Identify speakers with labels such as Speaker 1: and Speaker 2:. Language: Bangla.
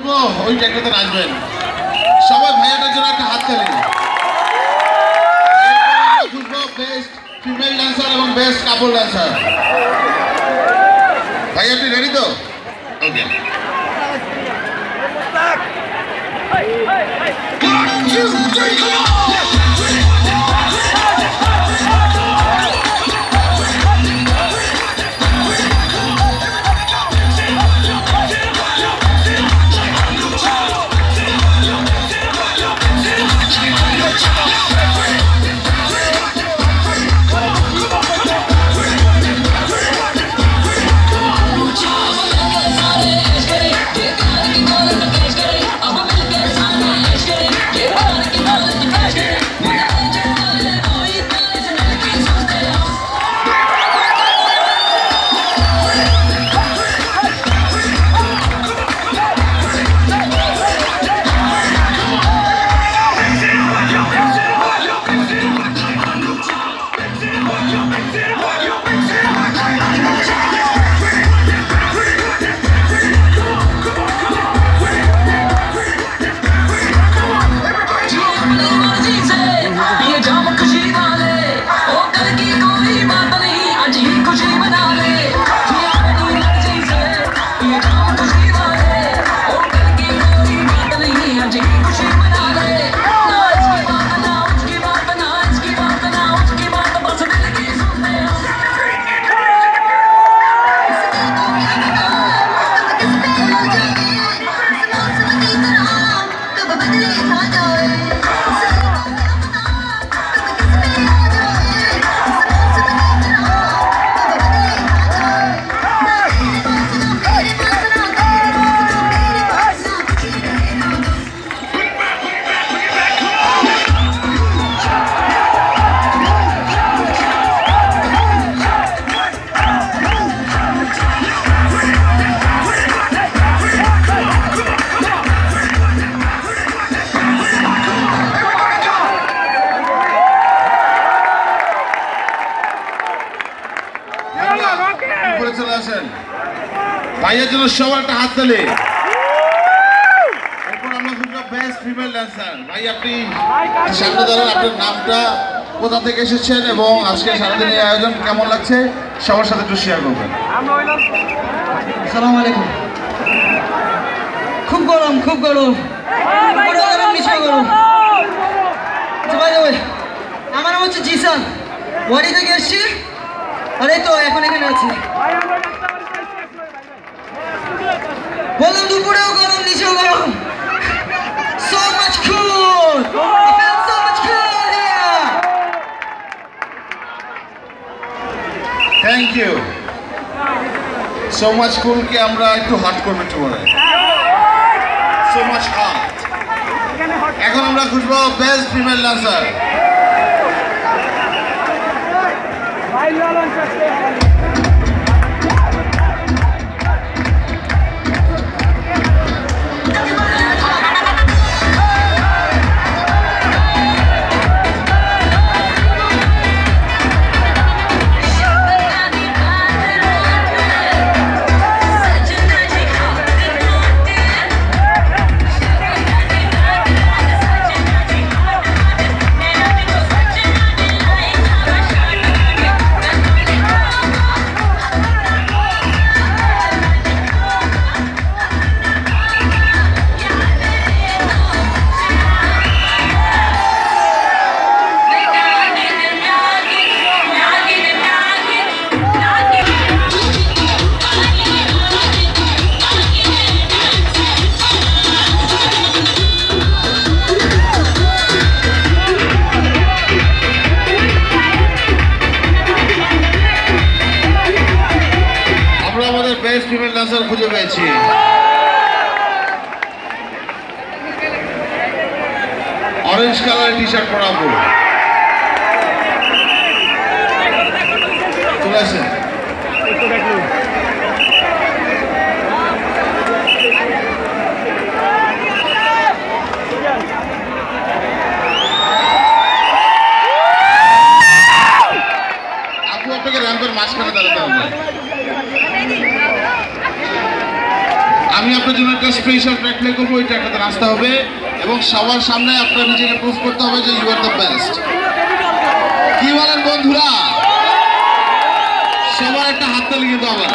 Speaker 1: খুঁজবো ওই জায়গাতে নাচবেন সবাই ভাইয়াটার জন্য একটা হাত তালি খুঁজবো বেস্ট ফিমেল ডান্সার এবং বেস্ট কাপল ডান্সার ভাই আপনি রেডি তো ওকে ভাইয়ের জন্য সবার একটা হাত তালি এরপর আমরা খুঁজবো বেস্ট ফিমেল ডান্সার ভাই আপনি সামনে দাঁড়ান আপনার নামটা কোথা থেকে এসেছেন এবং আজকে সারাদিনের আয়োজন কেমন লাগছে সবার সাথে একটু শেয়ার করবেন
Speaker 2: আসসালামু আলাইকুম খুব গরম মিশে গরম আমার নাম হচ্ছে জিসান ওয়ারি থেকে এসছি আরে তো এখন এখানে আছি বললাম দুপুরেও গরম নিচেও গরম so much cool I feel so much cool here
Speaker 1: thank you so much cool কে আমরা একটু হট করব একটু বলে so much hot এখন আমরা খুঁজবো best female dancer best female dancer খুঁজে পেয়েছি অরেঞ্জ কালার টি শার্ট পরা আপু চলে আসেন আপু আপনাকে র্যাম্পের মাঝখানে দাঁড়াতে হবে আমি আপনার জন্য একটা স্পেশাল ট্র্যাক প্লে করবো, ওই ট্র্যাকটাতে নাচতে হবে এবং সবার সামনে আপনার নিজেকে প্রুভ করতে হবে যে ইউ আর দ্য বেস্ট। কি বলেন বন্ধুরা? সবার একটা হাততালি কিন্তু হবে।